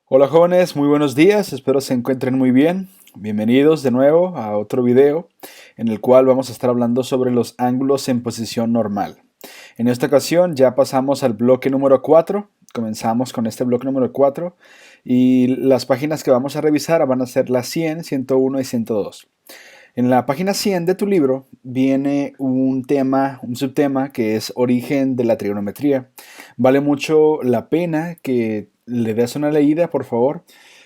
Hola jóvenes, muy buenos días, espero se encuentren muy bien. Bienvenidos de nuevo a otro video en el cual vamos a estar hablando sobre los ángulos en posición normal. En esta ocasión ya pasamos al bloque número 4, comenzamos con este bloque número 4 y las páginas que vamos a revisar van a ser las 100, 101 y 102. En la página 100 de tu libro viene un tema, un subtema que es origen de la trigonometría. Vale mucho la pena que le des una leída, por favor,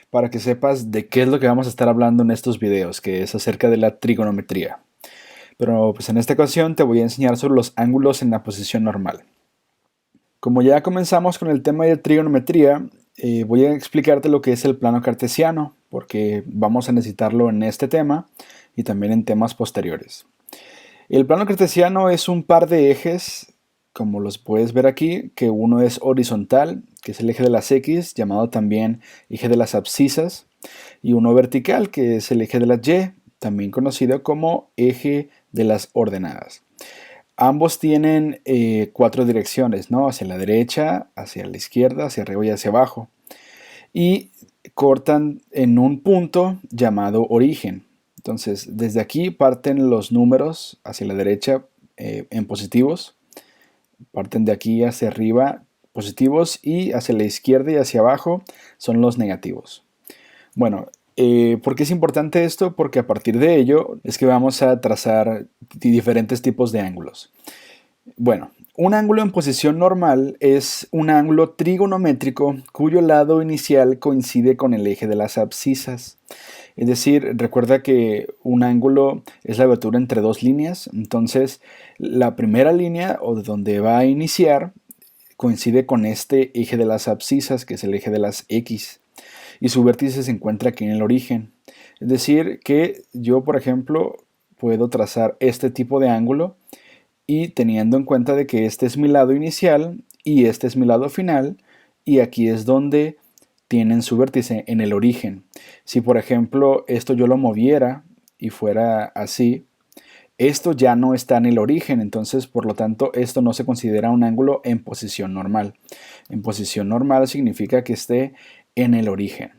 para que sepas de qué es lo que vamos a estar hablando en estos videos, que es acerca de la trigonometría. Pero pues en esta ocasión te voy a enseñar sobre los ángulos en la posición normal. Como ya comenzamos con el tema de trigonometría, voy a explicarte lo que es el plano cartesiano, porque vamos a necesitarlo en este tema y también en temas posteriores. El plano cartesiano es un par de ejes, como los puedes ver aquí, que uno es horizontal, que es el eje de las X, llamado también eje de las abscisas, y uno vertical, que es el eje de las Y, también conocido como eje de las ordenadas. Ambos tienen cuatro direcciones, ¿no? Hacia la derecha, hacia la izquierda, hacia arriba y hacia abajo. Y cortan en un punto llamado origen. Entonces, desde aquí parten los números hacia la derecha en positivos, parten de aquí hacia arriba positivos y hacia la izquierda y hacia abajo son los negativos. Bueno, ¿por qué es importante esto? Porque a partir de ello es que vamos a trazar diferentes tipos de ángulos. Bueno, un ángulo en posición normal es un ángulo trigonométrico cuyo lado inicial coincide con el eje de las abscisas. Es decir, recuerda que un ángulo es la abertura entre dos líneas, entonces la primera línea o de donde va a iniciar coincide con este eje de las abscisas, que es el eje de las X, y su vértice se encuentra aquí en el origen. Es decir, que yo, por ejemplo, puedo trazar este tipo de ángulo y teniendo en cuenta de que este es mi lado inicial y este es mi lado final, y aquí es donde tienen su vértice en el origen. Si por ejemplo esto yo lo moviera y fuera así, esto ya no está en el origen, entonces por lo tanto esto no se considera un ángulo en posición normal. En posición normal significa que esté en el origen.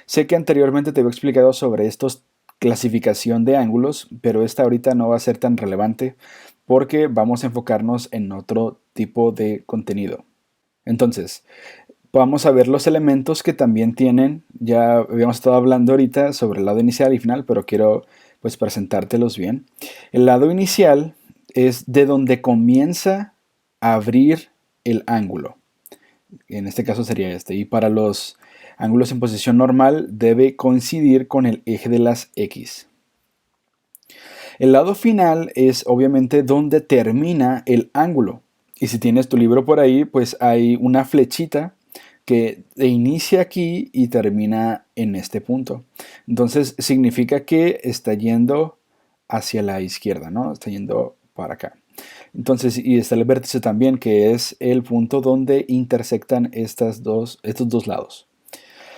Sé que anteriormente te había explicado sobre estos clasificación de ángulos, pero esta ahorita no va a ser tan relevante porque vamos a enfocarnos en otro tipo de contenido. Entonces, vamos a ver los elementos que también tienen, ya habíamos estado hablando ahorita sobre el lado inicial y final, pero quiero pues presentártelos bien. El lado inicial es de donde comienza a abrir el ángulo. En este caso sería este. Y para los ángulos en posición normal debe coincidir con el eje de las X. El lado final es obviamente donde termina el ángulo. Y si tienes tu libro por ahí, pues hay una flechita que inicia aquí y termina en este punto. Entonces significa que está yendo hacia la izquierda, ¿no? Está yendo para acá. Entonces, y está el vértice también, que es el punto donde intersectan estos dos lados.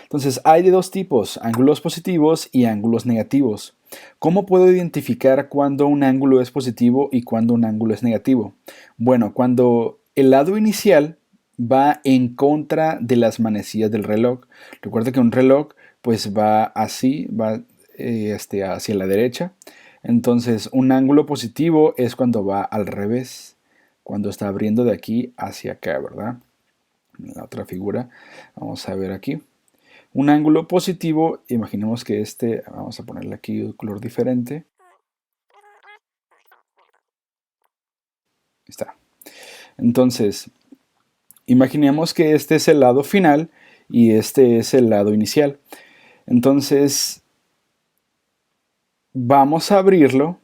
Entonces, hay de dos tipos, ángulos positivos y ángulos negativos. ¿Cómo puedo identificar cuándo un ángulo es positivo y cuándo un ángulo es negativo? Bueno, cuando el lado inicial va en contra de las manecillas del reloj. Recuerda que un reloj pues va así, va hacia la derecha. Entonces, un ángulo positivo es cuando va al revés, cuando está abriendo de aquí hacia acá, ¿verdad? La otra figura, vamos a ver aquí. Un ángulo positivo, imaginemos que este, vamos a ponerle aquí un color diferente. Está. Entonces, imaginemos que este es el lado final y este es el lado inicial. Entonces, vamos a abrirlo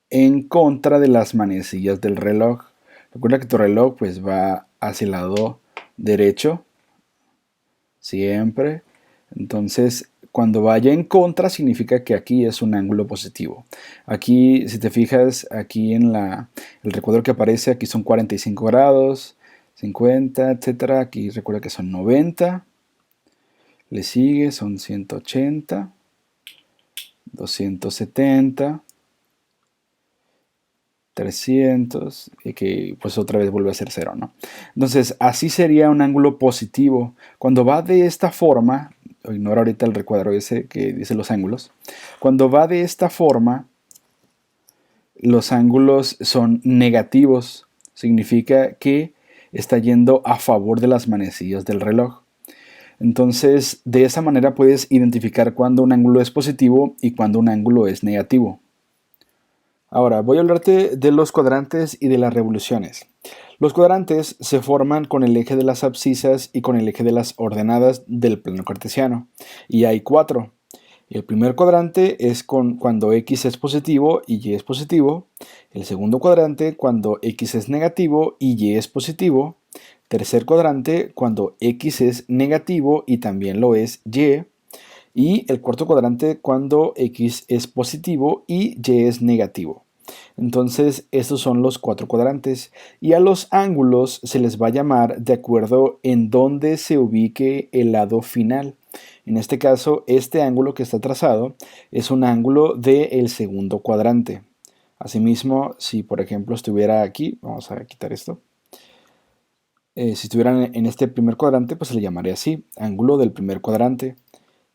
en contra de las manecillas del reloj. Recuerda que tu reloj pues va hacia el lado derecho, siempre. Entonces, cuando vaya en contra significa que aquí es un ángulo positivo. Aquí, si te fijas, aquí en el recuadro que aparece, aquí son 45 grados, 50, etcétera. Aquí recuerda que son 90. Le sigue, son 180, 270, 300 y que pues otra vez vuelve a ser 0, ¿no? Entonces así sería un ángulo positivo. Cuando va de esta forma, ignora ahorita el recuadro ese que dice los ángulos, cuando va de esta forma, los ángulos son negativos. Significa que está yendo a favor de las manecillas del reloj. Entonces, de esa manera puedes identificar cuando un ángulo es positivo y cuando un ángulo es negativo. Ahora, voy a hablarte de los cuadrantes y de las revoluciones. Los cuadrantes se forman con el eje de las abscisas y con el eje de las ordenadas del plano cartesiano. Y hay 4. El primer cuadrante es cuando x es positivo y y es positivo. El segundo cuadrante cuando x es negativo y y es positivo. Tercer cuadrante cuando x es negativo y también lo es y. Y el cuarto cuadrante cuando x es positivo y y es negativo. Entonces estos son los 4 cuadrantes y a los ángulos se les va a llamar de acuerdo en dónde se ubique el lado final. En este caso, este ángulo que está trazado es un ángulo del segundo cuadrante. Asimismo, si por ejemplo estuviera aquí, vamos a quitar esto. Si estuvieran en este primer cuadrante, pues se le llamaría así, ángulo del primer cuadrante.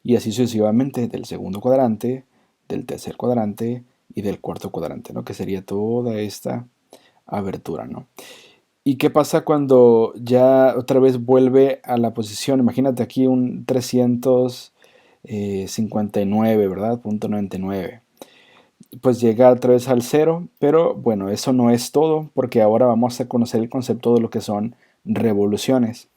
Y así sucesivamente del segundo cuadrante, del tercer cuadrante y del cuarto cuadrante, ¿no? Que sería toda esta abertura, ¿no? ¿Y qué pasa cuando ya otra vez vuelve a la posición? Imagínate aquí un 359, ¿verdad? Punto 99. Pues llega otra vez al 0, pero bueno, eso no es todo, porque ahora vamos a conocer el concepto de lo que son revoluciones.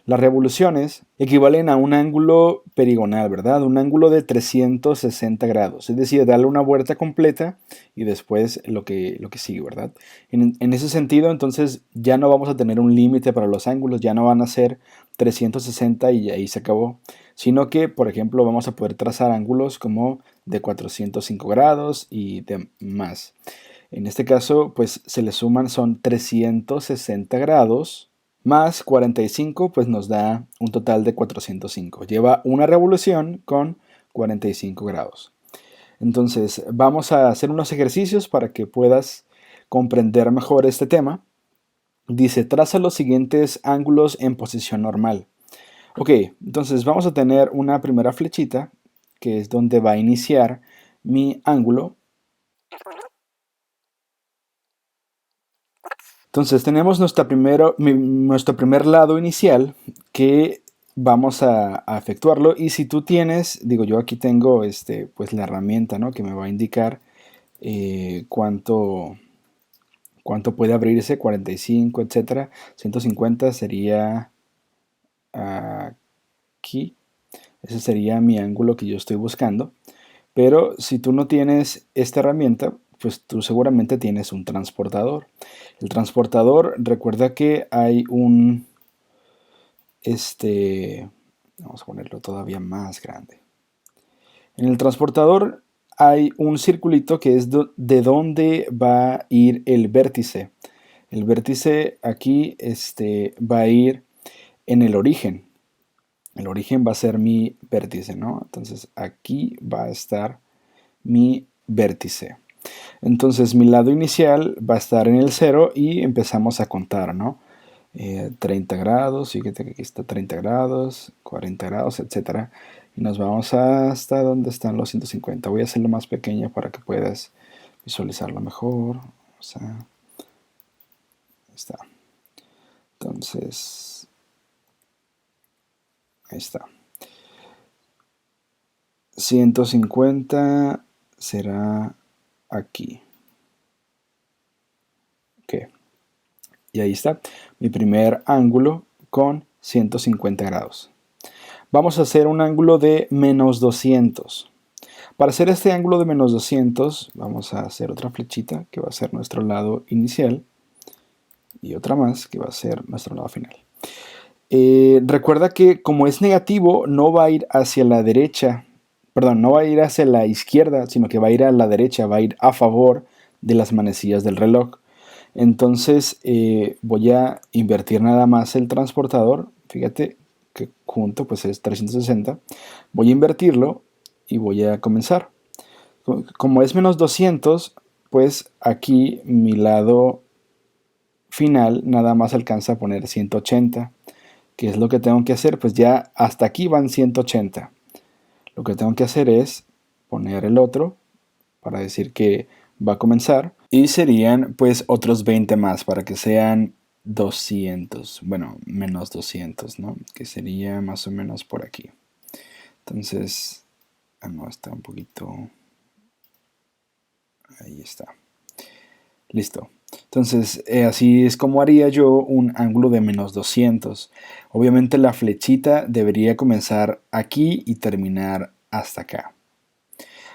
Las revoluciones equivalen a un ángulo perigonal, ¿verdad? Un ángulo de 360 grados, es decir, darle una vuelta completa y después lo que sigue, ¿verdad? En ese sentido, entonces, ya no vamos a tener un límite para los ángulos, ya no van a ser 360 y ahí se acabó, sino que, por ejemplo, vamos a poder trazar ángulos como de 405 grados y de más. En este caso, pues se le suman, son 360 grados más 45, pues nos da un total de 405. Lleva una revolución con 45 grados. Entonces, vamos a hacer unos ejercicios para que puedas comprender mejor este tema. Dice, traza los siguientes ángulos en posición normal. Ok, entonces vamos a tener una primera flechita, que es donde va a iniciar mi ángulo. Entonces tenemos nuestro primer lado inicial que vamos a efectuarlo, y si tú tienes, digo yo aquí tengo pues la herramienta, ¿no? Que me va a indicar cuánto puede abrirse, 45, etcétera. 150 sería aquí, ese sería mi ángulo que yo estoy buscando. Pero si tú no tienes esta herramienta, pues tú seguramente tienes un transportador. El transportador, recuerda que hay vamos a ponerlo todavía más grande. En el transportador hay un circulito que es de dónde va a ir el vértice. El vértice aquí va a ir en el origen. El origen va a ser mi vértice, ¿no? Entonces aquí va a estar mi vértice. Entonces mi lado inicial va a estar en el 0 y empezamos a contar, ¿no? 30 grados, fíjate que aquí está 30 grados, 40 grados, etcétera. Y nos vamos hasta donde están los 150. Voy a hacerlo más pequeño para que puedas visualizarlo mejor. O sea, ahí está. Entonces, ahí está. 150 será aquí. Ok. Y ahí está mi primer ángulo con 150 grados. Vamos a hacer un ángulo de menos 200. Para hacer este ángulo de menos 200, vamos a hacer otra flechita que va a ser nuestro lado inicial y otra más que va a ser nuestro lado final. Recuerda que como es negativo, no va a ir hacia la derecha, perdón, no va a ir hacia la izquierda, sino que va a ir a la derecha, va a ir a favor de las manecillas del reloj. Entonces voy a invertir nada más el transportador. Fíjate que junto pues es 360. Voy a invertirlo y voy a comenzar. Como es menos 200, pues aquí mi lado final nada más alcanza a poner 180. ¿Qué es lo que tengo que hacer? Pues ya hasta aquí van 180. Lo que tengo que hacer es poner el otro para decir que va a comenzar. Y serían pues otros 20 más para que sean 200. Bueno, menos 200, ¿no? Que sería más o menos por aquí. Entonces, no, está un poquito... Ahí está. Listo. Entonces, así es como haría yo un ángulo de menos 200. Obviamente la flechita debería comenzar aquí y terminar hasta acá.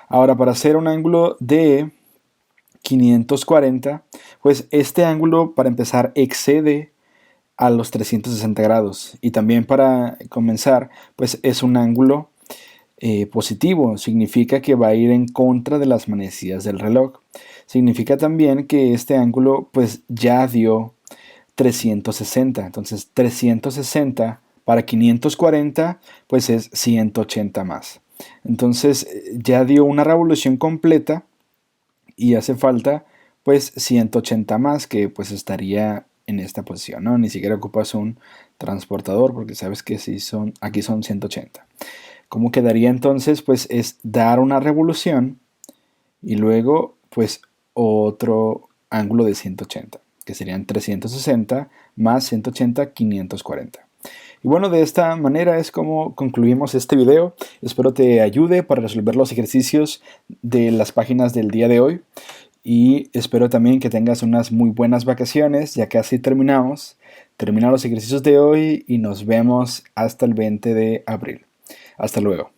Ahora, para hacer un ángulo de 540, pues este ángulo para empezar excede a los 360 grados. Y también para comenzar, pues es un ángulo positivo. Significa que va a ir en contra de las manecillas del reloj. Significa también que este ángulo pues ya dio 360. Entonces 360 para 540 pues es 180 más. Entonces ya dio una revolución completa y hace falta pues 180 más, que pues estaría en esta posición, ¿no? Ni siquiera ocupas un transportador porque sabes que si son, aquí son 180. ¿Cómo quedaría entonces? Pues es dar una revolución y luego pues otro ángulo de 180, que serían 360 más 180, 540. Y bueno, de esta manera es como concluimos este video. Espero te ayude para resolver los ejercicios de las páginas del día de hoy. Y espero también que tengas unas muy buenas vacaciones, ya que así terminamos. Terminamos los ejercicios de hoy y nos vemos hasta el 20 de abril. Hasta luego.